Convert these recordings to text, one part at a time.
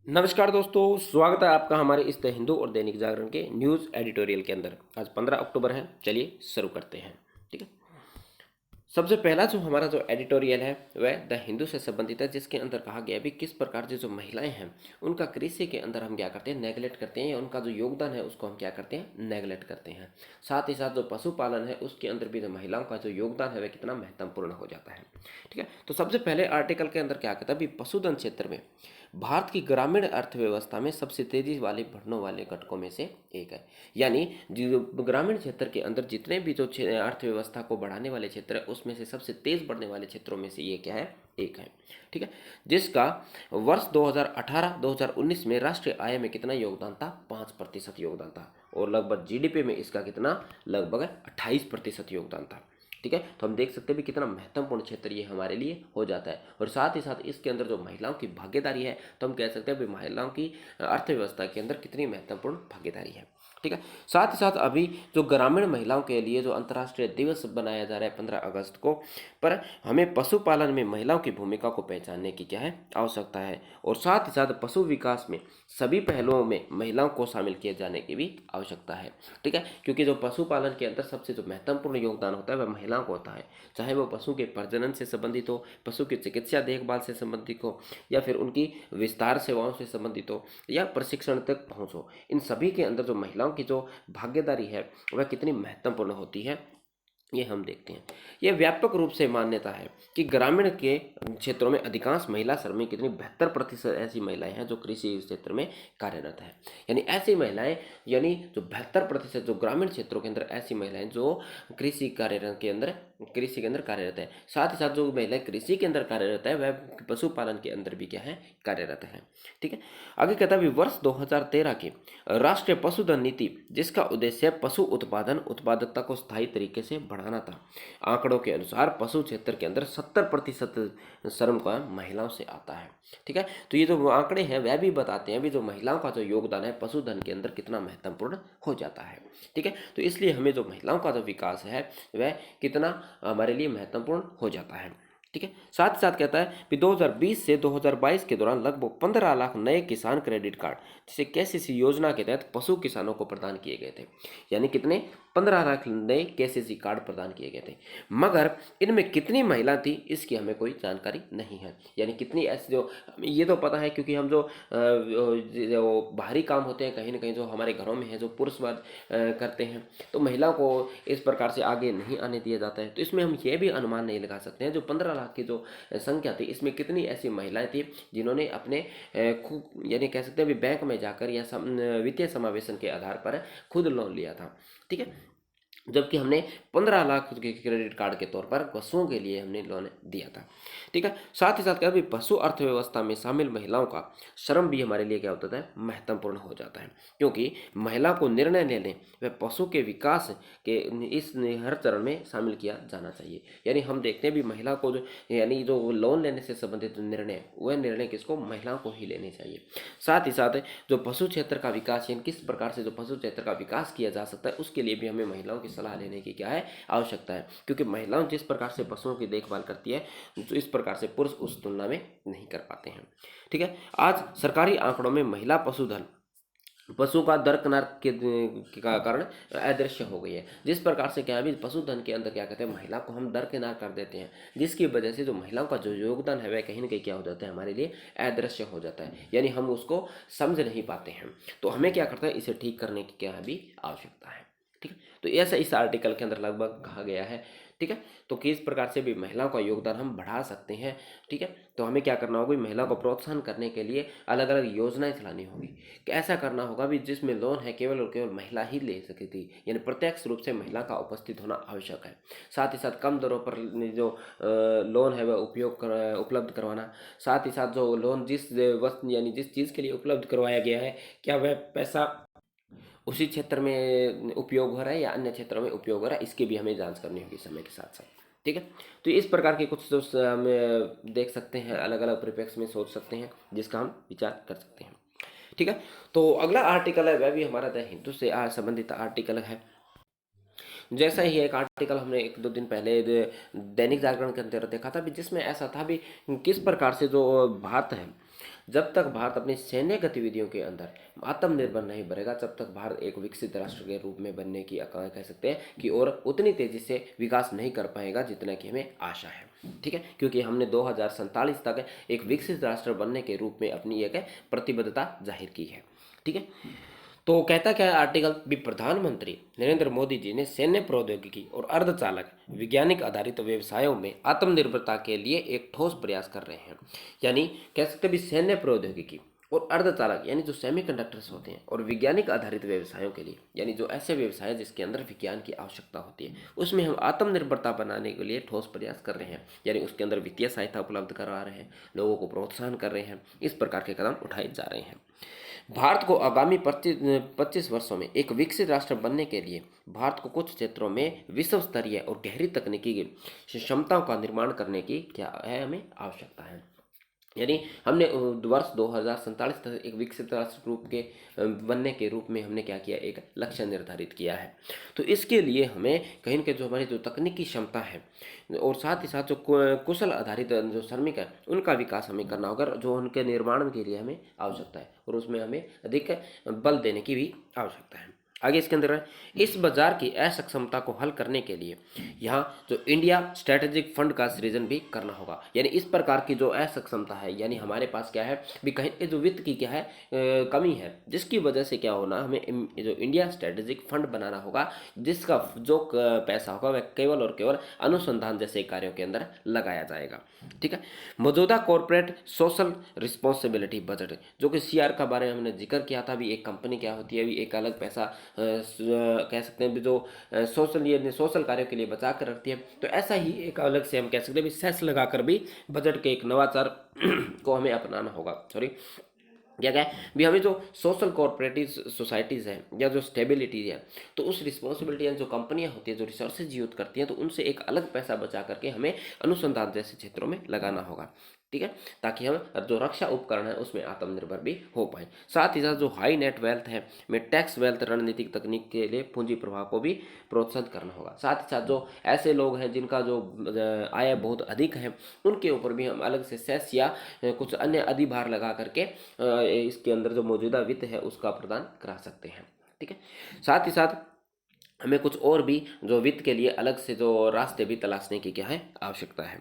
नमस्कार दोस्तों, स्वागत है आपका हमारे इस द हिंदू और दैनिक जागरण के न्यूज़ एडिटोरियल के अंदर। आज 15 अक्टूबर है। चलिए शुरू करते हैं। ठीक है। सबसे पहला जो हमारा जो एडिटोरियल है वह द हिंदू से संबंधित है, जिसके अंदर कहा गया भी किस प्रकार से जो महिलाएं हैं उनका कृषि के अंदर हम क्या करते हैं, नेगलेक्ट करते हैं, या उनका जो योगदान है उसको हम क्या करते हैं, नेगलेक्ट करते हैं। साथ ही साथ जो पशुपालन है उसके अंदर भी जो महिलाओं का जो योगदान है वह कितना महत्वपूर्ण हो जाता है। ठीक है। तो सबसे पहले आर्टिकल के अंदर क्या कहता है भी पशुधन क्षेत्र में भारत की ग्रामीण अर्थव्यवस्था में सबसे तेजी वाले बढ़ने वाले घटकों में से एक है। यानी जो ग्रामीण क्षेत्र के अंदर जितने भी जो अर्थव्यवस्था को बढ़ाने वाले क्षेत्र है उसमें से सबसे तेज बढ़ने वाले क्षेत्रों में से ये क्या है, एक है। ठीक है। जिसका वर्ष 2018-2019 में राष्ट्रीय आय में कितना योगदान था, 5% योगदान था, और लगभग जीडीपी में इसका कितना, लगभग 28% योगदान था। ठीक है। तो हम देख सकते हैं भी कितना महत्वपूर्ण क्षेत्र ये हमारे लिए हो जाता है। और साथ ही साथ इसके अंदर जो महिलाओं की भागीदारी है, तो हम कह सकते हैं भी महिलाओं की अर्थव्यवस्था के अंदर कितनी महत्वपूर्ण भागीदारी है। ठीक है। साथ ही साथ अभी जो ग्रामीण महिलाओं के लिए जो अंतर्राष्ट्रीय दिवस बनाया जा रहा है 15 अगस्त को, पर हमें पशुपालन में महिलाओं की भूमिका को पहचानने की क्या है, आवश्यकता है। और साथ ही साथ पशु विकास में सभी पहलुओं में महिलाओं को शामिल किए जाने की भी आवश्यकता है। ठीक है। क्योंकि जो पशुपालन के अंदर सबसे जो महत्वपूर्ण योगदान होता है वह महिलाओं को होता है, चाहे वो पशु के प्रजनन से संबंधित हो, पशु की चिकित्सा देखभाल से संबंधित हो, या फिर उनकी विस्तार सेवाओं से संबंधित हो, या प्रशिक्षण तक पहुँच हो। इन सभी के अंदर जो महिलाओं की जो भागीदारी है वह कितनी महत्वपूर्ण होती है, ये हम देखते हैं। यह व्यापक रूप से मान्यता है कि ग्रामीण के क्षेत्रों में अधिकांश महिला श्रमिक कितनी 72% ऐसी महिलाएं हैं जो कृषि क्षेत्र में कार्यरत है। यानी ऐसी महिलाएं, यानी जो 72% जो ग्रामीण क्षेत्रों के अंदर ऐसी महिलाएं जो कृषि के अंदर कार्यरत है। साथ ही साथ जो महिलाएं कृषि के अंदर कार्यरत है वह पशुपालन के अंदर भी क्या है, कार्यरत है। ठीक है। आगे कहता है वर्ष 2013 की राष्ट्रीय पशुधन नीति, जिसका उद्देश्य पशु उत्पादन उत्पादकता को स्थायी तरीके से बढ़ाना था। आंकड़ों के अनुसार पशु क्षेत्र के अंदर 70% श्रम का महिलाओं से आता है। ठीक है। तो ये जो आंकड़े हैं वह भी बताते हैं भी जो महिलाओं का जो योगदान है पशुधन के अंदर कितना महत्वपूर्ण हो जाता है। ठीक है। तो इसलिए हमें जो महिलाओं का जो विकास है वह कितना हमारे लिए महत्वपूर्ण हो जाता है। ठीक है। साथ ही साथ कहता है कि 2020 से 2022 के दौरान लगभग 15 लाख नए किसान क्रेडिट कार्ड, जिसे केसीसी योजना के तहत पशु किसानों को प्रदान किए गए थे। यानी कितने, 15 लाख नए केसीसी कार्ड प्रदान किए गए थे। मगर इनमें कितनी महिला थी इसकी हमें कोई जानकारी नहीं है। यानी कितनी ऐसी जो, ये तो पता है क्योंकि हम जो बाहरी काम होते हैं कहीं ना कहीं जो हमारे घरों में है जो पुरुष वर्ग करते हैं, तो महिलाओं को इस प्रकार से आगे नहीं आने दिया जाता है। तो इसमें हम ये भी अनुमान नहीं लगा सकते हैं जो 15 लाख की जो संख्या थी इसमें कितनी ऐसी महिलाएं थी जिन्होंने अपने यानी कह सकते हैं भी बैंक में जाकर या वित्तीय समावेशन के आधार पर खुद लोन लिया था। ठीक है। जबकि हमने 15 लाख के क्रेडिट कार्ड के तौर पर पशुओं के लिए हमने लोन दिया था। ठीक है। साथ ही साथ क्या भी पशु अर्थव्यवस्था में शामिल महिलाओं का श्रम भी हमारे लिए क्या होता है, महत्वपूर्ण हो जाता है। क्योंकि महिला को निर्णय लेने व पशु के विकास के इस हर चरण में शामिल किया जाना चाहिए। यानी हम देखते हैं भी महिला को जो, यानी जो लोन लेने से संबंधित निर्णय, वह निर्णय किसको, महिलाओं को ही लेने चाहिए। साथ ही साथ जो पशु क्षेत्र का विकास, यानी किस प्रकार से जो पशु क्षेत्र का विकास किया जा सकता है उसके लिए भी हमें महिलाओं की सलाह लेने की क्या है, आवश्यकता है। क्योंकि महिलाओं जिस प्रकार से पशुओं की देखभाल करती है तो इस प्रकार से पुरुष उस तुलना में नहीं कर पाते हैं। ठीक है। आज सरकारी आंकड़ों में महिला पशु का दरकिनार के कारण अदृश्य हो गई है। जिस प्रकार से क्या है, पशुधन के अंदर क्या कहते हैं, महिला को हम दरकिनार कर देते हैं, जिसकी वजह से जो महिलाओं का जो योगदान है वह कहीं ना कहीं क्या हो जाता है, हमारे लिए अदृश्य हो जाता है। यानी हम उसको समझ नहीं पाते हैं। तो हमें क्या करता है, इसे ठीक करने की क्या है भी आवश्यकता है। ठीक है। तो ऐसा इस आर्टिकल के अंदर लगभग कहा गया है। ठीक है। तो किस प्रकार से भी महिलाओं का योगदान हम बढ़ा सकते हैं। ठीक है। तो हमें क्या करना होगा, महिलाओं को प्रोत्साहन करने के लिए अलग अलग योजनाएं चलानी होगी। कि ऐसा करना होगा भी जिसमें लोन है केवल और केवल महिला ही ले सके थी, यानी प्रत्यक्ष रूप से महिला का उपस्थित होना आवश्यक है। साथ ही साथ कम दरों पर जो लोन है वह उपलब्ध करवाना। साथ ही साथ जो लोन जिस वस्तु यानी जिस चीज़ के लिए उपलब्ध करवाया गया है, क्या वह पैसा उसी क्षेत्र में उपयोग हो रहा है या अन्य क्षेत्रों में उपयोग हो रहा है, इसकी भी हमें जांच करनी होगी समय के साथ साथ। ठीक है। तो इस प्रकार के कुछ जो हम देख सकते हैं, अलग अलग परिप्रेक्ष्य में सोच सकते हैं, जिसका हम विचार कर सकते हैं। ठीक है। तो अगला आर्टिकल है वह भी हमारा द हिंदू से संबंधित आर्टिकल है। जैसा ही एक आर्टिकल हमने एक दो दिन पहले दैनिक जागरण के अंदर देखा था भी, जिसमें ऐसा था भी किस प्रकार से जो भारत है जब तक भारत अपनी सैन्य गतिविधियों के अंदर आत्मनिर्भर नहीं बनेगा, जब तक भारत एक विकसित राष्ट्र के रूप में बनने की कह सकते हैं कि और उतनी तेजी से विकास नहीं कर पाएगा जितना कि हमें आशा है। ठीक है, क्योंकि हमने 2047 तक एक विकसित राष्ट्र बनने के रूप में अपनी एक प्रतिबद्धता जाहिर की है। ठीक है, तो कहता क्या है आर्टिकल भी, प्रधानमंत्री नरेंद्र मोदी जी ने सैन्य प्रौद्योगिकी और अर्धचालक वैज्ञानिक आधारित व्यवसायों में आत्मनिर्भरता के लिए एक ठोस प्रयास कर रहे हैं। यानी कह सकते भी सैन्य प्रौद्योगिकी और अर्धचालक यानी जो सेमीकंडक्टर्स होते हैं और वैज्ञानिक आधारित व्यवसायों के लिए, यानी जो ऐसे व्यवसाय जिसके अंदर विज्ञान की आवश्यकता होती है, उसमें हम आत्मनिर्भरता बनाने के लिए ठोस प्रयास कर रहे हैं। यानी उसके अंदर वित्तीय सहायता उपलब्ध करवा रहे हैं, लोगों को प्रोत्साहन कर रहे हैं, इस प्रकार के कदम उठाए जा रहे हैं। भारत को आगामी 25 वर्षों में एक विकसित राष्ट्र बनने के लिए भारत को कुछ क्षेत्रों में विश्व स्तरीय और गहरी तकनीकी क्षमताओं का निर्माण करने की क्या है, हमें आवश्यकता है। यानी हमने वर्ष 2047 तक एक विकसित राष्ट्र रूप के बनने के रूप में हमने क्या किया, एक लक्ष्य निर्धारित किया है। तो इसके लिए हमें कहीं के जो हमारी जो तकनीकी क्षमता है और साथ ही साथ जो कुशल आधारित जो श्रमिक है उनका विकास हमें करना होगा, जो उनके निर्माण के लिए हमें आवश्यकता है, और उसमें हमें अधिक बल देने की भी आवश्यकता है। आगे इसके अंदर इस बाजार की असक्षमता को हल करने के लिए यहाँ जो इंडिया स्ट्रेटेजिक फंड का सृजन भी करना होगा। यानी इस प्रकार की जो असक्षमता है, यानी हमारे पास क्या है भी कहीं पे जो वित्त की क्या है कमी है, जिसकी वजह से क्या होना, हमें जो इंडिया स्ट्रेटेजिक फंड बनाना होगा, जिसका जो पैसा होगा वह केवल और केवल अनुसंधान जैसे कार्यों के अंदर लगाया जाएगा। ठीक है, मौजूदा कॉर्पोरेट सोशल रिस्पॉन्सिबिलिटी बजट, जो कि सीआर का बारे में हमने जिक्र किया था, भी एक कंपनी क्या होती है, भी एक अलग पैसा कह सकते हैं भी जो सोशल कार्यों के लिए बचा कर रखती है। तो ऐसा ही एक अलग से हम कह सकते हैं भी सेस लगाकर भी बजट के एक नवाचार को हमें अपनाना होगा। क्या है भी, हमें जो सोशल कॉर्पोरेटिव सोसाइटीज़ हैं या जो स्टेबिलिटी है, तो उस रिस्पॉन्सिबिलिटी या जो कंपनियां होती है जो रिसोर्सेज यूज करती हैं, तो उनसे एक अलग पैसा बचा करके हमें अनुसंधान जैसे क्षेत्रों में लगाना होगा। ठीक है, ताकि हम जो रक्षा उपकरण है उसमें आत्मनिर्भर भी हो पाए। साथ ही साथ जो हाई नेट वेल्थ है में टैक्स वेल्थ रणनीतिक तकनीक के लिए पूंजी प्रवाह को भी प्रोत्साहित करना होगा। साथ ही साथ जो ऐसे लोग हैं जिनका जो आय बहुत अधिक है, उनके ऊपर भी हम अलग से सेस या कुछ अन्य अधिभार लगा करके इसके अंदर जो मौजूदा वित्त है उसका प्रदान करा सकते हैं। ठीक है, साथ ही साथ हमें कुछ और भी जो वित्त के लिए अलग से जो रास्ते भी तलाशने की क्या है आवश्यकता है।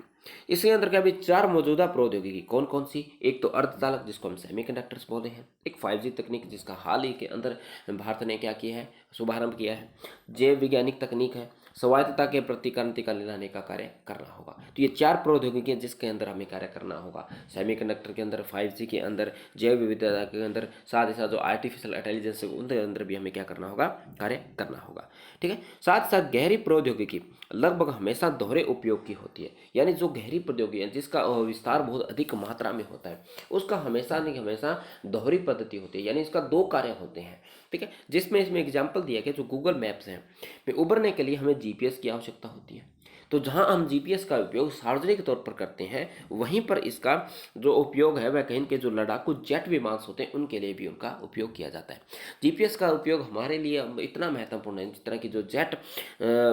इसके अंदर क्या भी 4 मौजूदा प्रौद्योगिकी कौन कौन सी, एक तो अर्धचालक जिसको हम सेमीकंडक्टर्स बोलते हैं, एक 5G तकनीक जिसका हाल ही के अंदर भारत ने क्या किया है, शुभारंभ किया है, जैव वैज्ञानिक तकनीक है, स्वायत्तता के प्रति क्रांतिका लाने का कार्य करना होगा। तो ये 4 प्रौद्योगिकी जिसके अंदर हमें कार्य करना होगा, सेमीकंडक्टर के अंदर, 5G के अंदर, जैव विविधता के अंदर, साथ ही साथ जो आर्टिफिशियल इंटेलिजेंस है उनके अंदर भी हमें क्या करना होगा, कार्य करना होगा। ठीक है, साथ ही साथ गहरी प्रौद्योगिकी लगभग हमेशा दोहरे उपयोग की होती है। यानी जो गहरी प्रौद्योगिकी है जिसका विस्तार बहुत अधिक मात्रा में होता है, उसका हमेशा नहीं हमेशा दोहरी पद्धति होती है, यानी इसका 2 कार्य होते हैं। ठीक है, जिसमें इसमें एग्जाम्पल दिया गया जो गूगल मैप्स हैं, में उबरने के लिए हमें जीपीएस की आवश्यकता होती है। तो जहां हम जीपीएस का उपयोग सार्वजनिक तौर पर करते हैं, वहीं पर इसका जो उपयोग है वह कहीं के जो लड़ाकू जेट विमान होते हैं उनके लिए भी उनका उपयोग किया जाता है। जीपीएस का उपयोग हमारे लिए इतना महत्वपूर्ण है, जिस तरह की जो जेट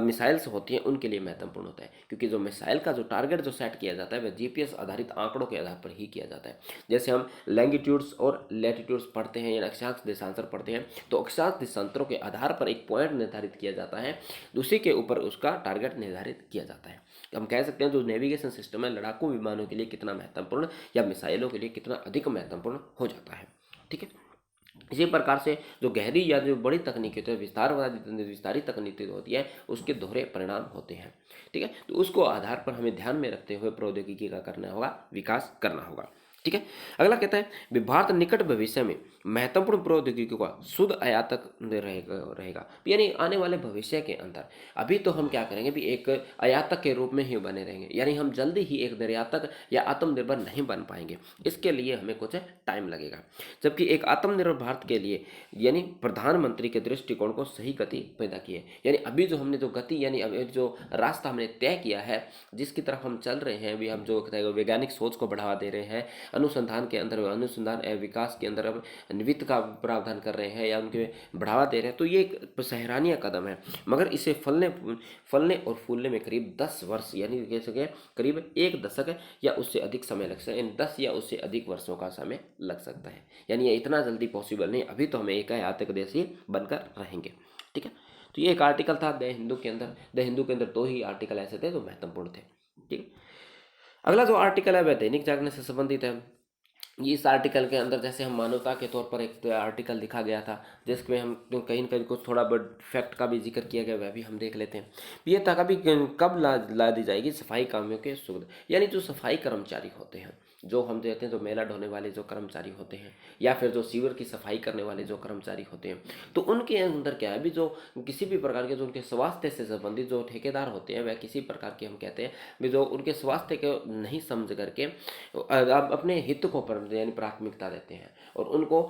मिसाइल्स होती हैं उनके लिए महत्वपूर्ण होता है, क्योंकि जो मिसाइल का जो टारगेट जो सेट किया जाता है वह जीपीएस आधारित आंकड़ों के आधार पर ही किया जाता है। जैसे हम लैंगिट्यूड्स और लैटिट्यूड्स पढ़ते हैं या अक्षांश देशांतर पढ़ते हैं, तो अक्षांश देशांतरों के आधार पर एक पॉइंट निर्धारित किया जाता है, दूसरे के ऊपर उसका टारगेट निर्धारित किया जाता है। तो हम कह सकते हैं जो नेविगेशन सिस्टम है लड़ाकू विमानों के लिए कितना महत्वपूर्ण या मिसाइलों के लिए कितना अधिक महत्वपूर्ण हो जाता है। ठीक है, इसी प्रकार से जो गहरी या जो बड़ी तकनीकी होती है, विस्तारित तकनीकी होती है, उसके दोहरे परिणाम होते हैं। ठीक है, तो उसको आधार पर हमें ध्यान में रखते हुए प्रौद्योगिकी का करना होगा, विकास करना होगा। ठीक है, अगला कहता है भारत निकट भविष्य में महत्वपूर्ण प्रौद्योगिकी का शुद्ध आयातक रहेगा। यानी आने वाले भविष्य के अंदर अभी तो हम क्या करेंगे भी एक आयातक के रूप में ही बने रहेंगे, यानी हम जल्दी ही एक निर्यातक या आत्मनिर्भर नहीं बन पाएंगे, इसके लिए हमें कुछ टाइम लगेगा। जबकि एक आत्मनिर्भर भारत के लिए यानी प्रधानमंत्री के दृष्टिकोण को सही गति पैदा की है। यानी अभी जो हमने जो गति यानी अभी जो रास्ता हमने तय किया है, जिसकी तरफ हम चल रहे हैं, अभी हम जो वैज्ञानिक सोच को बढ़ावा दे रहे हैं, अनुसंधान के अंदर, अनुसंधान एवं विकास के अंदर अब वित्त का प्रावधान कर रहे हैं या उनके बढ़ावा दे रहे हैं, तो ये एक सराहनीय कदम है। मगर इसे फलने फलने और फूलने में करीब 10 वर्ष यानी कह सके करीब 1 दशक या उससे अधिक समय लग सकता है, 10 या उससे अधिक वर्षों का समय लग सकता है। यानी ये इतना जल्दी पॉसिबल नहीं, अभी तो हमें एक आतंक देश ही बनकर रहेंगे। ठीक है, तो ये एक आर्टिकल था द हिंदू के अंदर। द हिंदू के अंदर 2 ही आर्टिकल ऐसे थे जो महत्वपूर्ण थे। ठीक है, अगला जो आर्टिकल है वह दैनिक जागरण से संबंधित है। इस आर्टिकल के अंदर जैसे हम मानवता के तौर पर एक आर्टिकल लिखा गया था, जिसमें हम कहीं न कहीं कुछ थोड़ा बहुत फैक्ट का भी जिक्र किया गया, वह भी हम देख लेते हैं। ये था कभी कब ला दी जाएगी सफाई कामों के सुविधा, यानी जो सफाई कर्मचारी होते हैं, जो हम कहते हैं जो मेला ढोने वाले जो कर्मचारी होते हैं, या फिर जो सीवर की सफाई करने वाले जो कर्मचारी होते हैं, तो उनके अंदर क्या है अभी जो किसी भी प्रकार के जो उनके स्वास्थ्य से संबंधित जो ठेकेदार होते हैं, वह किसी प्रकार के हम कहते हैं भी जो उनके स्वास्थ्य को नहीं समझ करके अब अपने हित को यानी प्राथमिकता देते हैं और उनको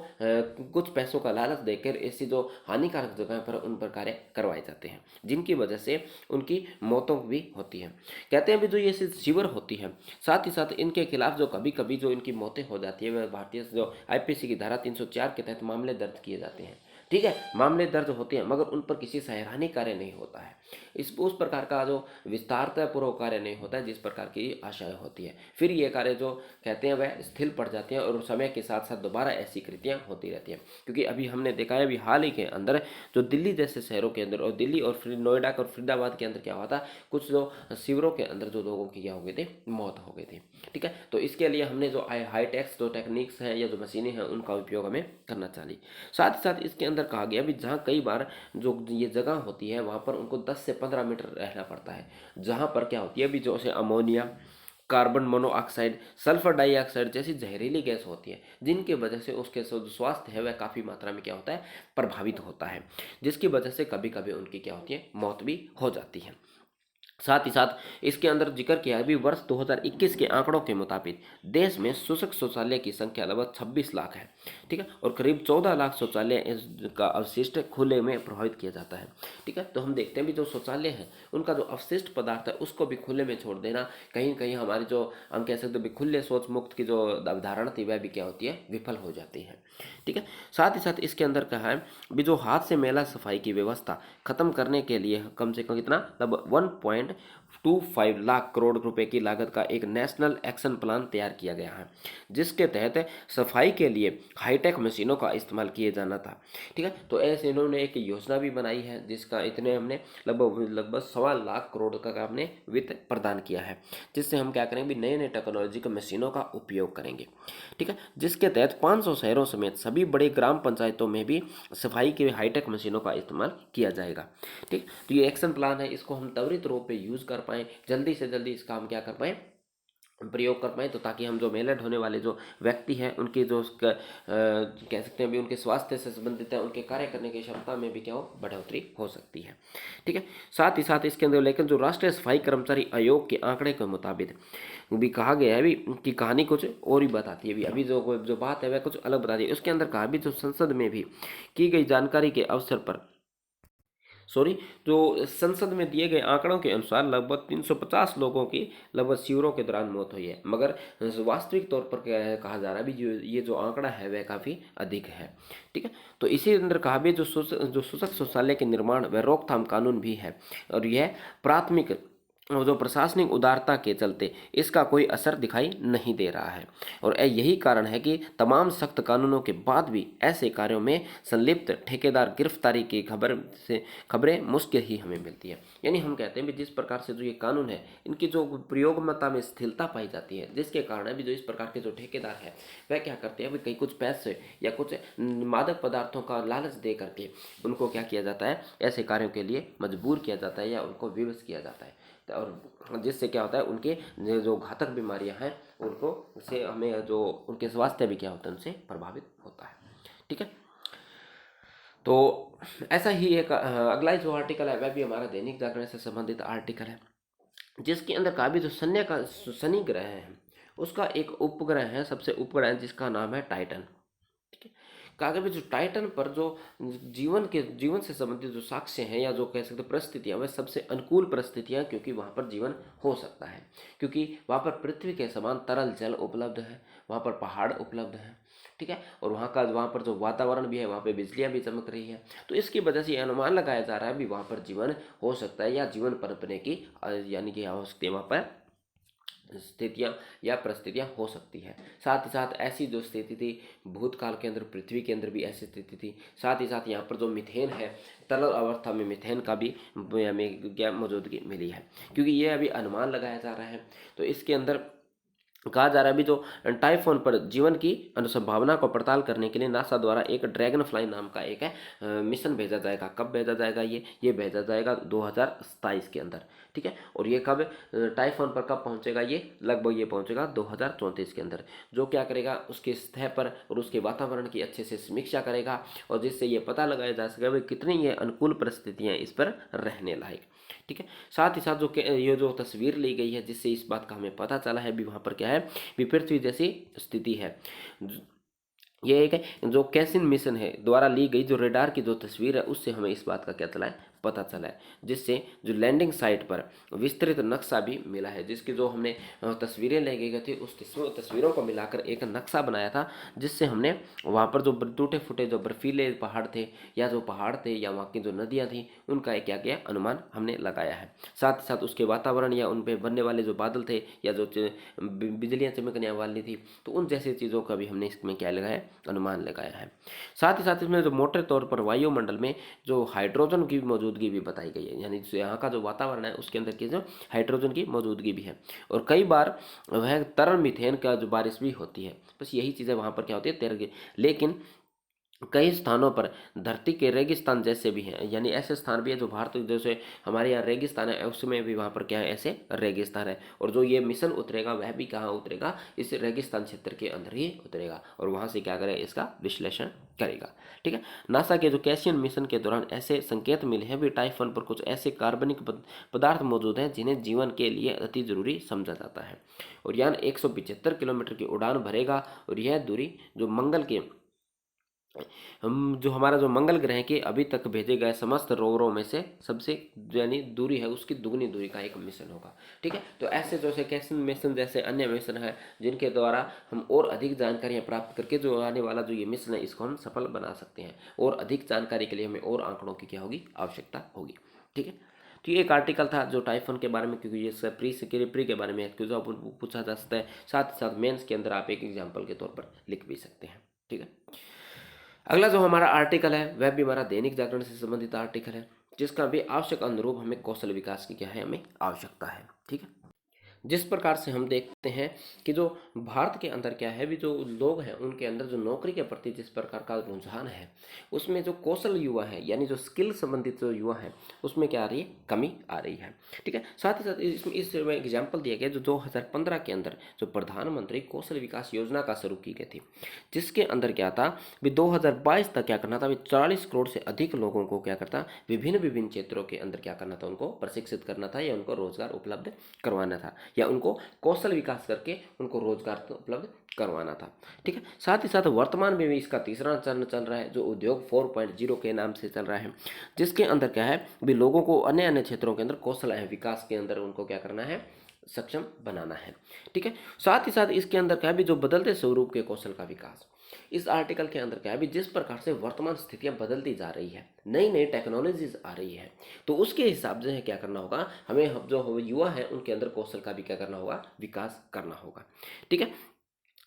कुछ पैसों का लालच देकर ऐसी जो हानिकारक जगह पर उन पर कार्य करवाए जाते हैं, जिनकी वजह से उनकी मौतों भी होती है। कहते हैं भी जो ये सीवर होती है, साथ ही साथ इनके खिलाफ जो कभी कभी जो इनकी मौतें हो जाती है, वह भारतीय जो आईपीसी की धारा 304 के तहत मामले दर्ज किए जाते हैं। ठीक है, मामले दर्ज होते हैं मगर उन पर किसी सराहनीय कार्य नहीं होता है, उस प्रकार का जो विस्तारपूर्वक कार्य नहीं होता है जिस प्रकार की आशाएं होती है। फिर ये कार्य जो कहते हैं वह स्थिर पड़ जाते हैं और समय के साथ साथ दोबारा ऐसी कृतियां होती रहती हैं। क्योंकि अभी हमने देखा है अभी हाल ही के अंदर जो दिल्ली जैसे शहरों के अंदर और दिल्ली और फिर नोएडा और फरीदाबाद के अंदर क्या हुआ था, कुछ जो शिविरों के अंदर जो लोगों की क्या हो गए थे, मौत हो गई थी। ठीक है, तो इसके लिए हमने जो हाईटेक्स जो टेक्निक्स हैं या जो मशीनें हैं उनका उपयोग हमें करना चाहिए। साथ ही साथ इसके अंदर कहा गया भी जहाँ कई बार जो ये जगह होती है वहाँ पर उनको 10 से 15 मीटर रहना पड़ता है, जहाँ पर क्या होती है अभी जो से ammonia, carbon monoxide, sulphur dioxide जैसी जहरीली गैस होती है, जिनकी वजह से उसके जो स्वास्थ्य है वह काफ़ी मात्रा में क्या होता है, प्रभावित होता है, जिसकी वजह से कभी कभी उनकी क्या होती है, मौत भी हो जाती है। साथ ही साथ इसके अंदर जिक्र किया है भी वर्ष 2021 के आंकड़ों के मुताबिक देश में शुष्क शौचालय की संख्या लगभग 26 लाख है। ठीक है, और करीब 14 लाख शौचालय का अवशिष्ट खुले में प्रभावित किया जाता है। ठीक है, तो हम देखते हैं भी जो शौचालय है उनका जो अवशिष्ट पदार्थ है उसको भी खुले में छोड़ देना, कहीं कहीं हमारी जो हम कह सकते हैं खुले शौच मुक्त की जो अवधारणा थी वह भी क्या होती है, विफल हो जाती है। ठीक है, साथ ही साथ इसके अंदर कहा है भी जो हाथ से मेला सफाई की व्यवस्था खत्म करने के लिए कम से कम कितना लगभग 1.25 लाख करोड़ रुपए की लागत का एक नेशनल एक्शन प्लान तैयार किया गया है, जिसके तहत सफाई के लिए हाईटेक मशीनों का इस्तेमाल किए जाना था। ठीक है, तो ऐसे इन्होंने एक योजना भी बनाई है जिसका इतने हमने लगभग 1.25 लाख करोड़ का हमने वित्त प्रदान किया है, जिससे हम क्या करेंगे नए नए टेक्नोलॉजी के मशीनों का उपयोग करेंगे। ठीक है, जिसके तहत 500 शहरों समेत सभी बड़े ग्राम पंचायतों में भी सफाई के हाईटेक मशीनों का इस्तेमाल किया जाएगा। ठीक, तो ये एक्शन प्लान है, इसको हम त्वरित रूप पे यूज़ कर पाएँ, जल्दी से जल्दी इसका हम क्या कर पाएँ, प्रयोग कर पाएँ, तो ताकि हम जो मेले ढोने वाले जो व्यक्ति हैं उनकी जो कह सकते हैं अभी उनके स्वास्थ्य से संबंधित है, उनके कार्य करने की क्षमता में भी क्या हो, बढ़ोतरी हो सकती है। ठीक है, साथ ही साथ इसके अंदर लेकिन जो राष्ट्रीय सफाई कर्मचारी आयोग के आंकड़े के मुताबिक भी कहा गया है भी कि कहानी कुछ और ही बताती है। अभी जो बात है वह कुछ अलग बताती है। उसके अंदर कहा भी जो संसद में भी की गई जानकारी के अवसर पर जो संसद में दिए गए आंकड़ों के अनुसार लगभग 350 लोगों की लगभग शिविरों के दौरान मौत हुई है, मगर वास्तविक तौर पर कहा जा रहा है भी ये जो आंकड़ा है वह काफ़ी अधिक है। ठीक है, तो इसी अंदर कहा भी जो शुष्क शौचालय के निर्माण व रोकथाम कानून भी है और यह प्राथमिक और जो प्रशासनिक उदारता के चलते इसका कोई असर दिखाई नहीं दे रहा है, और यही कारण है कि तमाम सख्त कानूनों के बाद भी ऐसे कार्यों में संलिप्त ठेकेदार गिरफ्तारी की खबरें मुश्किल ही हमें मिलती है। यानी हम कहते हैं भी जिस प्रकार से जो ये कानून है इनकी जो प्रयोगमता में स्थिरता पाई जाती है, जिसके कारण भी जो इस प्रकार के जो ठेकेदार है वह क्या करते हैं भी कई कुछ पैसे या कुछ मादक पदार्थों का लालच दे करके उनको क्या किया जाता है, ऐसे कार्यों के लिए मजबूर किया जाता है या उनको विवश किया जाता है, और जिससे क्या होता है उनके जो घातक बीमारियां हैं उनको से हमें जो उनके स्वास्थ्य भी क्या होता है उनसे प्रभावित होता है। ठीक है, तो ऐसा ही एक अगला जो आर्टिकल है वह भी हमारा दैनिक जागरण से संबंधित आर्टिकल है, जिसके अंदर का भी जो शनि ग्रह है उसका एक उपग्रह है, सबसे उपग्रह है जिसका नाम है टाइटन। ठीक है, कागज में जो टाइटन पर जो जीवन से संबंधित जो साक्ष्य हैं या जो कह सकते परिस्थितियां वह सबसे अनुकूल परिस्थितियां, क्योंकि वहां पर जीवन हो सकता है, क्योंकि वहां पर पृथ्वी के समान तरल जल उपलब्ध है, वहाँ पर पहाड़ उपलब्ध हैं, ठीक है, और वहाँ पर जो वातावरण भी है, वहाँ पे बिजलियाँ भी चमक रही है। तो इसकी वजह से ये अनुमान लगाया जा रहा है भी वहाँ पर जीवन हो सकता है या जीवन पनपने की यानी कि हो सकती है वहाँ पर स्थितियाँ या परिस्थितियाँ हो सकती है। साथ ही साथ ऐसी जो स्थिति थी भूतकाल के अंदर, पृथ्वी के अंदर भी ऐसी स्थिति थी। साथ ही साथ यहाँ पर जो मीथेन है, तरल अवस्था में मीथेन का भी हमें क्या मौजूदगी मिली है, क्योंकि ये अभी अनुमान लगाया जा रहा है। तो इसके अंदर कहा जा रहा है अभी जो टाइफोन पर जीवन की अनुसंभावना को पड़ताल करने के लिए नासा द्वारा एक ड्रैगन फ्लाई नाम का एक मिशन भेजा जाएगा। कब भेजा जाएगा? ये भेजा जाएगा 2027 के अंदर, ठीक है। और ये कब टाइफोन पर कब पहुंचेगा? ये लगभग ये पहुंचेगा 2034 के अंदर, जो क्या करेगा उसकी सतह पर और उसके वातावरण की अच्छे से समीक्षा करेगा, और जिससे ये पता लगाया जा सकेगा भाई कितनी ये अनुकूल परिस्थितियाँ इस पर रहने लायक, ठीक है। साथ ही साथ ये जो तस्वीर ली गई है जिससे इस बात का हमें पता चला है भी वहाँ पर क्या है भी पृथ्वी जैसी स्थिति है। ये एक है जो कैसिन मिशन है द्वारा ली गई जो रेडार की जो तस्वीर है उससे हमें इस बात का क्या चला है पता चला है, जिससे जो लैंडिंग साइट पर विस्तृत नक्शा भी मिला है, जिसकी जो हमने तस्वीरें ले गई थी उस तस्वीरों को मिलाकर एक नक्शा बनाया था, जिससे हमने वहाँ पर जो टूटे फूटे जो बर्फीले पहाड़ थे या वहाँ की जो नदियाँ थी उनका एक क्या किया अनुमान हमने लगाया है। साथ ही साथ उसके वातावरण या उन पर बनने वाले जो बादल थे या जो बिजलियाँ चमकने वाली थी, तो उन जैसी चीज़ों का भी हमने इसमें क्या लगाया अनुमान लगाया है। साथ ही साथ इसमें जो मोटे तौर पर वायुमंडल में जो हाइड्रोजन की मौजूदगी भी बताई गई है, यानी यहाँ का जो वातावरण है उसके अंदर की जो हाइड्रोजन की मौजूदगी भी है, और कई बार वह तरल मीथेन का जो बारिश भी होती है। बस यही चीज़ें वहाँ पर क्या होती है तैर, लेकिन कई स्थानों पर धरती के रेगिस्तान जैसे भी हैं, यानी ऐसे स्थान भी है जो भारत जैसे हमारे यहाँ रेगिस्तान है उसमें भी वहाँ पर क्या है ऐसे रेगिस्तान है, और जो ये मिशन उतरेगा वह भी कहाँ उतरेगा? इस रेगिस्तान क्षेत्र के अंदर ही उतरेगा, और वहाँ से क्या करेगा इसका विश्लेषण करेगा, ठीक है। नासा के जो कैसियन मिशन के दौरान ऐसे संकेत मिले हैं भी टाइफन पर कुछ ऐसे कार्बनिक पदार्थ मौजूद हैं जिन्हें जीवन के लिए अति जरूरी समझा जाता है, और यान 175 किलोमीटर की उड़ान भरेगा, और यह दूरी जो मंगल के जो हमारा जो मंगल ग्रह के अभी तक भेजे गए समस्त रोवरों में से सबसे यानी दूरी है उसकी दुगनी दूरी का एक मिशन होगा, ठीक है। तो ऐसे जैसे कैसन मिशन जैसे अन्य मिशन है जिनके द्वारा हम और अधिक जानकारियां प्राप्त करके जो आने वाला जो ये मिशन है इसको हम सफल बना सकते हैं, और अधिक जानकारी के लिए हमें और आंकड़ों की क्या होगी आवश्यकता होगी, ठीक है। तो ये एक आर्टिकल था जो टाइफन के बारे में, क्योंकि ये प्री के बारे में क्योंकि पूछा जा सकता है, साथ ही साथ मेंस के अंदर आप एक एग्जाम्पल के तौर पर लिख भी सकते हैं, ठीक है। अगला जो हमारा आर्टिकल है वह भी हमारा दैनिक जागरण से संबंधित आर्टिकल है, जिसका भी आवश्यक अनुरूप हमें कौशल विकास की क्या है हमें आवश्यकता है, ठीक है। जिस प्रकार से हम देखते हैं कि जो भारत के अंदर क्या है भी जो लोग हैं उनके अंदर जो नौकरी के प्रति जिस प्रकार का रुझान है उसमें जो कौशल युवा है यानी जो स्किल संबंधित जो युवा है उसमें क्या आ रही है कमी आ रही है, ठीक है। साथ ही साथ इसमें इसमें एग्जाम्पल दिया गया जो 2015 के अंदर जो प्रधानमंत्री कौशल विकास योजना का शुरू की गई थी, जिसके अंदर क्या था भी 2022 तक क्या करना था भी 40 करोड़ से अधिक लोगों को क्या करता विभिन्न विभिन्न क्षेत्रों के अंदर क्या करना था उनको प्रशिक्षित करना था या उनको रोजगार उपलब्ध करवाना था, या उनको कौशल विकास करके उनको रोजगार उपलब्ध करवाना था, ठीक है। साथ ही साथ वर्तमान में भी इसका तीसरा चरण चल रहा है जो उद्योग 4.0 के नाम से चल रहा है, जिसके अंदर क्या है भी लोगों को अन्य अन्य क्षेत्रों के अंदर कौशल विकास के अंदर उनको क्या करना है सक्षम बनाना है, ठीक है। साथ ही साथ इसके अंदर क्या है भी जो बदलते स्वरूप के कौशल का विकास, इस आर्टिकल के अंदर क्या है भी जिस प्रकार से वर्तमान स्थितियां बदलती जा रही है, नई नई टेक्नोलॉजीज आ रही है, तो उसके हिसाब से क्या करना होगा हमें जो युवा है उनके अंदर कौशल का भी क्या करना होगा विकास करना होगा, ठीक है।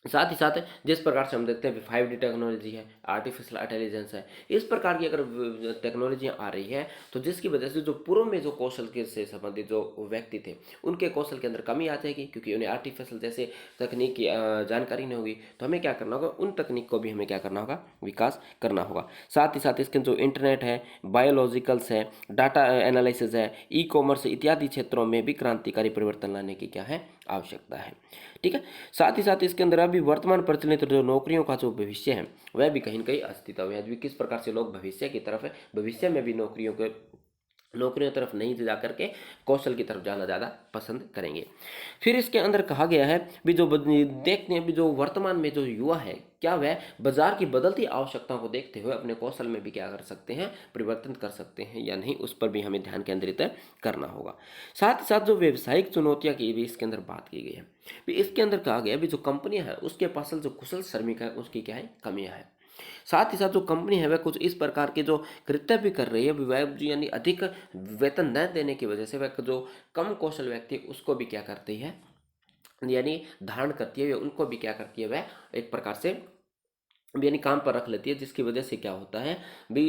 साथ ही साथ जिस प्रकार से हम देखते हैं 5D टेक्नोलॉजी है, आर्टिफिशियल इंटेलिजेंस है, इस प्रकार की अगर टेक्नोलॉजियाँ आ रही है तो जिसकी वजह से जो पूर्व में जो कौशल के से संबंधित जो व्यक्ति थे उनके कौशल के अंदर कमी आ जाएगी, क्योंकि उन्हें आर्टिफिशियल जैसे तकनीक की जानकारी नहीं होगी, तो हमें क्या करना होगा उन तकनीक को भी हमें क्या करना होगा विकास करना होगा। साथ ही साथ इसके जो इंटरनेट है, बायोलॉजिकल्स है, डाटा एनालिसिस है, ई कॉमर्स इत्यादि क्षेत्रों में भी क्रांतिकारी परिवर्तन लाने की क्या है आवश्यकता है, ठीक है। साथ ही साथ इसके अंदर अभी वर्तमान प्रचलित जो नौकरियों का जो भविष्य है वह भी कहीं न कहीं अस्तित्व है, किस प्रकार से लोग भविष्य की तरफ है, भविष्य में भी नौकरियों के नौकरियों तरफ नहीं जा करके कौशल की तरफ जाना ज़्यादा पसंद करेंगे। फिर इसके अंदर कहा गया है भी जो देखते हैं भी जो वर्तमान में जो युवा है क्या वह बाजार की बदलती आवश्यकताओं को देखते हुए अपने कौशल में भी क्या कर सकते हैं, परिवर्तन कर सकते हैं या नहीं, उस पर भी हमें ध्यान केंद्रित करना होगा। साथ ही साथ जो व्यावसायिक चुनौतियां की भी इसके अंदर बात की गई है, भी इसके अंदर कहा गया भी जो कंपनियां हैं उसके पास जो कुशल श्रमिक है उसकी क्या है, कमियां हैं। साथ ही साथ जो कंपनी है वह कुछ इस प्रकार के जो कृत्य भी कर रही है, वह यानी अधिक वेतन न देने की वजह से वह जो कम कौशल व्यक्ति है, उसको भी क्या करती है, यानी धारण करती है, उनको भी क्या करती है, वह एक प्रकार से यानी काम पर रख लेती है, जिसकी वजह से क्या होता है भी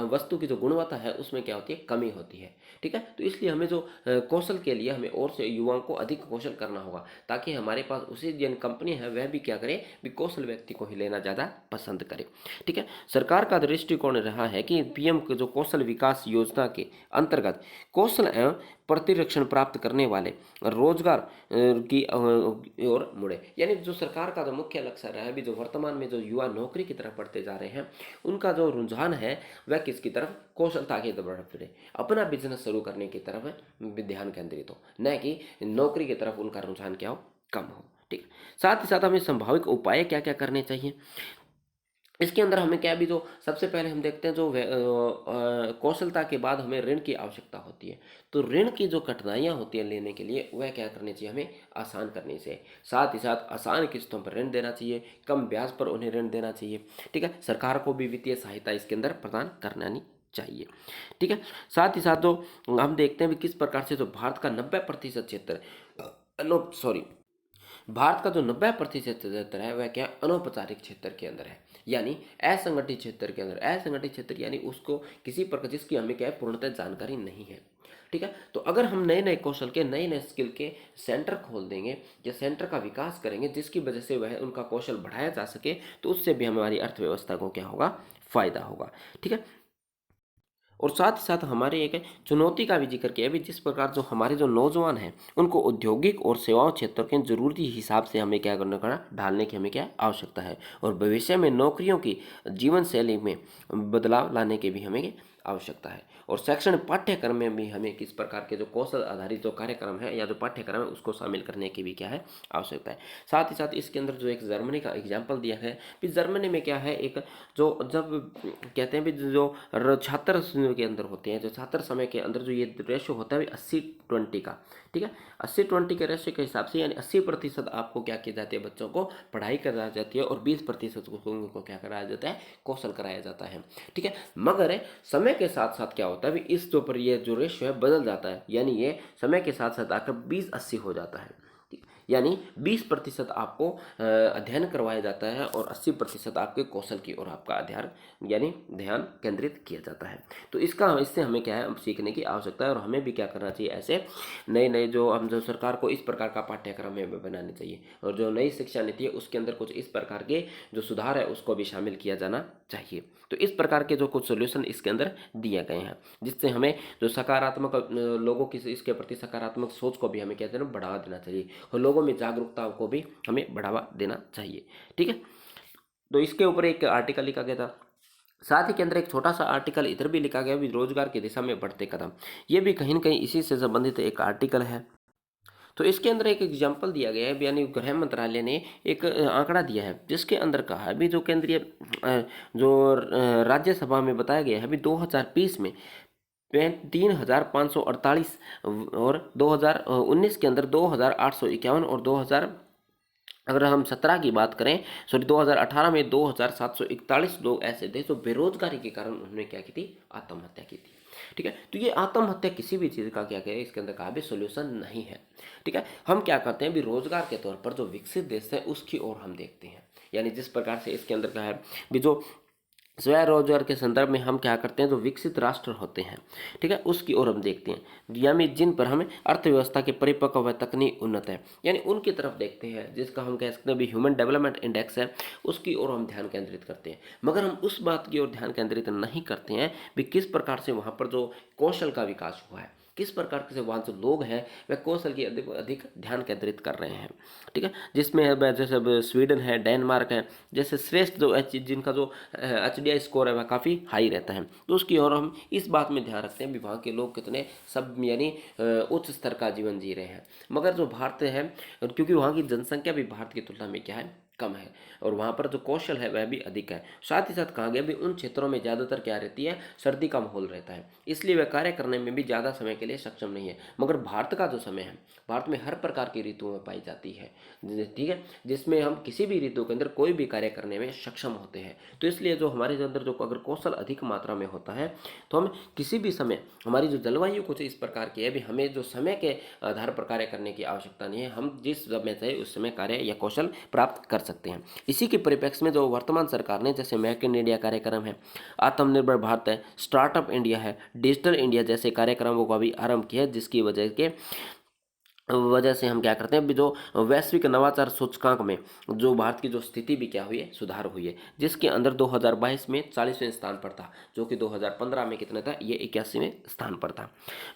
वस्तु की जो गुणवत्ता है उसमें क्या होती है, कमी होती है। ठीक है, तो इसलिए हमें जो कौशल के लिए हमें और से युवाओं को अधिक कौशल करना होगा, ताकि हमारे पास उसी जिन कंपनी है वह भी क्या करे, भी कौशल व्यक्ति को ही लेना ज़्यादा पसंद करे। ठीक है, सरकार का दृष्टिकोण रहा है कि पीएम के जो कौशल विकास योजना के अंतर्गत कौशल एवं प्रतिरक्षण प्राप्त करने वाले रोजगार की ओर मुड़े। यानी जो सरकार का जो मुख्य लक्ष्य रहा है, भी जो वर्तमान में जो युवा नौकरी की तरफ बढ़ते जा रहे हैं, उनका जो रुझान है वह किसकी तरफ, कौशलता की तरफ फिरे, अपना बिजनेस शुरू करने की तरफ ध्यान केंद्रित हो, न कि नौकरी की तरफ उनका रुझान क्या हो, कम हो। ठीक, साथ ही साथ हमें संभावित उपाय क्या क्या करने चाहिए, इसके अंदर हमें क्या भी, जो सबसे पहले हम देखते हैं जो कौशलता के बाद हमें ऋण की आवश्यकता होती है, तो ऋण की जो कठिनाइयाँ होती है लेने के लिए वह क्या करनी चाहिए, हमें आसान करनी चाहिए। साथ ही साथ आसान किस्तों पर ऋण देना चाहिए, कम ब्याज पर उन्हें ऋण देना चाहिए। ठीक है, सरकार को भी वित्तीय सहायता इसके अंदर प्रदान करनी चाहिए। ठीक है, साथ ही साथ जो हम देखते हैं भी किस प्रकार से जो भारत का 90% क्षेत्र सॉरी भारत का जो 90% क्षेत्र है वह क्या, अनौपचारिक क्षेत्र के अंदर है, यानी असंगठित क्षेत्र के अंदर। असंगठित क्षेत्र यानी उसको किसी प्रकार जिसकी हमें क्या है, पूर्णतः जानकारी नहीं है। ठीक है, तो अगर हम नए नए कौशल के, नए नए स्किल के सेंटर खोल देंगे या सेंटर का विकास करेंगे, जिसकी वजह से वह उनका कौशल बढ़ाया जा सके, तो उससे भी हमारी अर्थव्यवस्था को क्या होगा, फायदा होगा। ठीक है, और साथ ही साथ हमारे एक चुनौती का भी जिक्र किया भी, जिस प्रकार जो हमारे जो नौजवान हैं उनको औद्योगिक और सेवाओं क्षेत्र के जरूरी हिसाब से हमें क्या करना करना ढालने की हमें क्या आवश्यकता है, और भविष्य में नौकरियों की जीवन शैली में बदलाव लाने की भी हमें आवश्यकता है। और शैक्षणिक पाठ्यक्रम में भी हमें किस प्रकार के जो कौशल आधारित जो कार्यक्रम है या जो पाठ्यक्रम है उसको शामिल करने की भी क्या है, आवश्यकता है। साथ ही साथ इसके अंदर जो एक जर्मनी का एग्जाम्पल दिया है, भी जर्मनी में क्या है, एक जो जब कहते हैं भी जो छात्र के अंदर होते हैं, जो छात्र समय के अंदर जो ये रेशो होता है 80-20 का। ठीक है, 80-20 के रेशो के हिसाब से यानी 80% आपको क्या किया जाती है, बच्चों को पढ़ाई कराई जाती है और 20% को क्या कराया जाता है, कौशल कराया जाता है। ठीक है, मगर समय के साथ साथ क्या होता है, इस जो पर ये जो रेशो है बदल जाता है, यानी ये समय के साथ साथ आकर 20-80 हो जाता है। यानी 20% आपको अध्ययन करवाया जाता है और 80% आपके कौशल की ओर आपका अध्ययन यानी ध्यान केंद्रित किया जाता है। तो इससे हमें क्या है, सीखने की आवश्यकता है, और हमें भी क्या करना चाहिए, ऐसे नए नए जो सरकार को इस प्रकार का पाठ्यक्रम है बनाने चाहिए, और जो नई शिक्षा नीति है उसके अंदर कुछ इस प्रकार के जो सुधार है उसको भी शामिल किया जाना चाहिए। तो इस प्रकार के जो कुछ सोल्यूशन इसके अंदर दिए गए हैं, जिससे हमें जो सकारात्मक लोगों की इसके प्रति सकारात्मक सोच को भी हमें क्या देना, बढ़ावा देना चाहिए, और लोगों में जागरूकता को भी हमें बढ़ावा देना चाहिए। ठीक है, तो इसके ऊपर एक आर्टिकल लिखा गया था। साथ ही के अंदर एक छोटा सा आर्टिकल इधर भी लिखा गया भी, रोजगार की दिशा में बढ़ते कदम, ये भी कहीं न कहीं इसी से संबंधित एक आर्टिकल है। तो इसके अंदर एक एग्जाम्पल दिया गया है, यानी गृह मंत्रालय ने एक आंकड़ा दिया है, जिसके अंदर कहा है भी जो केंद्रीय राज्यसभा में बताया गया है भी 2020 में 3,548 और 2019 के अंदर 2,851 और 2000 अगर हम 17 की बात करें, सॉरी 2018 में 2,741 लोग ऐसे थे जो बेरोजगारी के कारण उन्होंने क्या की थी, आत्महत्या की थी। ठीक है, तो ये आत्महत्या किसी भी चीज़ का क्या कहें, इसके अंदर कहा भी सोल्यूशन नहीं है। ठीक है, हम क्या करते हैं भी, रोजगार के तौर पर जो विकसित देश है उसकी ओर हम देखते हैं, यानी जिस प्रकार से इसके अंदर कहा है भी जो स्वरोजगार के संदर्भ में हम क्या करते हैं, जो विकसित राष्ट्र होते हैं, ठीक है, उसकी ओर हम देखते हैं, यानी जिन पर हमें अर्थव्यवस्था के परिपक्व व तकनीक उन्नत है, यानी उनकी तरफ देखते हैं, जिसका हम कह सकते हैं भी ह्यूमन डेवलपमेंट इंडेक्स है, उसकी ओर हम ध्यान केंद्रित करते हैं। मगर हम उस बात की ओर ध्यान केंद्रित नहीं करते हैं भी किस प्रकार से वहाँ पर जो कौशल का विकास हुआ है, किस प्रकार से वहाँ जो लोग हैं वह कौशल की अधिक अधिक ध्यान केंद्रित कर रहे हैं। ठीक है, जिसमें अब जैसे अब स्वीडन है, डेनमार्क है, जैसे श्रेष्ठ जो जिनका जो HDI स्कोर है वह काफ़ी हाई रहता है, तो उसकी ओर हम इस बात में ध्यान रखते हैं भी वहाँ के लोग कितने सब यानी उच्च स्तर का जीवन जी रहे हैं। मगर जो भारत है, क्योंकि वहाँ की जनसंख्या भी भारत की तुलना में क्या है, कम है, और वहाँ पर जो कौशल है वह भी अधिक है। साथ ही साथ कहा गया भी उन क्षेत्रों में ज़्यादातर क्या रहती है, सर्दी का माहौल रहता है, इसलिए वह कार्य करने में भी ज़्यादा समय के लिए सक्षम नहीं है। मगर भारत का जो समय है, भारत में हर प्रकार की ऋतुओं में पाई जाती है, ठीक है, जिसमें हम किसी भी ऋतु के अंदर कोई भी कार्य करने में सक्षम होते हैं। तो इसलिए जो हमारे अंदर जो अगर कौशल अधिक मात्रा में होता है तो हम किसी भी समय, हमारी जो जलवायु कुछ इस प्रकार की है भी, हमें जो समय के आधार पर कार्य करने की आवश्यकता नहीं है, हम जिस समय चाहे उस समय कार्य या कौशल प्राप्त कर सकते हैं। इसी के परिप्रेक्ष्य में जो वर्तमान सरकार ने जैसे मेक इन इंडिया कार्यक्रम है, आत्मनिर्भर भारत है, स्टार्टअप इंडिया है, डिजिटल इंडिया जैसे कार्यक्रमों का भी आरंभ किया है, जिसकी वजह से हम क्या करते हैं, जो वैश्विक नवाचार सूचकांक में जो भारत की जो स्थिति भी क्या हुई है, सुधार हुई है, जिसके अंदर 2022 में 40वें स्थान पर था, जो कि 2015 में कितना था, ये 81वें स्थान पर था।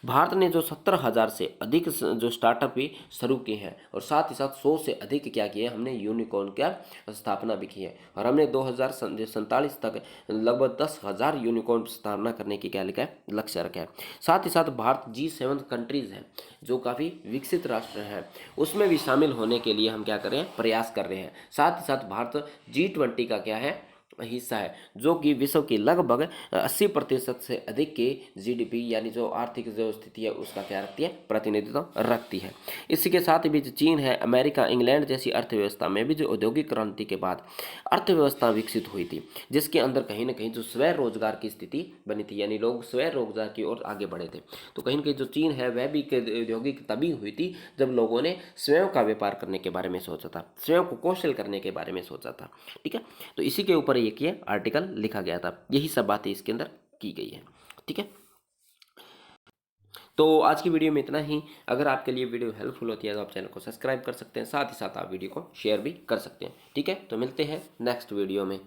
भारत ने जो 70,000 से अधिक जो स्टार्टअप भी शुरू किए हैं, और साथ ही साथ 100 से अधिक क्या किए, हमने यूनिकॉर्न का स्थापना भी की है, और हमने 2047 तक लगभग 10,000 यूनिकॉर्न स्थापना करने की क्या लिखा है, लक्ष्य रखा है। साथ ही साथ भारत G7 कंट्रीज है, जो काफ़ी विकसित राष्ट्र है, उसमें भी शामिल होने के लिए हम क्या कर रहे हैं, प्रयास कर रहे हैं। साथ ही साथ भारत G20 का क्या है, हिस्सा है, जो कि विश्व की लगभग 80% से अधिक की GDP यानी जो आर्थिक जो स्थिति है उसका क्या रखती है, प्रतिनिधित्व रखती है। इसी के साथ भी जो चीन है, अमेरिका, इंग्लैंड जैसी अर्थव्यवस्था में भी जो औद्योगिक क्रांति के बाद अर्थव्यवस्था विकसित हुई थी, जिसके अंदर कहीं ना कहीं जो स्वयं रोजगार की स्थिति बनी थी, यानी लोग स्वयं रोजगार की ओर आगे बढ़े थे। तो कहीं ना कहीं जो चीन है वह भी औद्योगिक तभी हुई थी जब लोगों ने स्वयं का व्यापार करने के बारे में सोचा था, स्वयं को कौशल करने के बारे में सोचा था। ठीक है, तो इसी के ऊपर एक ये आर्टिकल लिखा गया था, यही सब बातें इसके अंदर की गई है। ठीक है, तो आज की वीडियो में इतना ही। अगर आपके लिए वीडियो हेल्पफुल होती है तो आप चैनल को सब्सक्राइब कर सकते हैं, साथ ही साथ आप वीडियो को शेयर भी कर सकते हैं। ठीक है, तो मिलते हैं नेक्स्ट वीडियो में।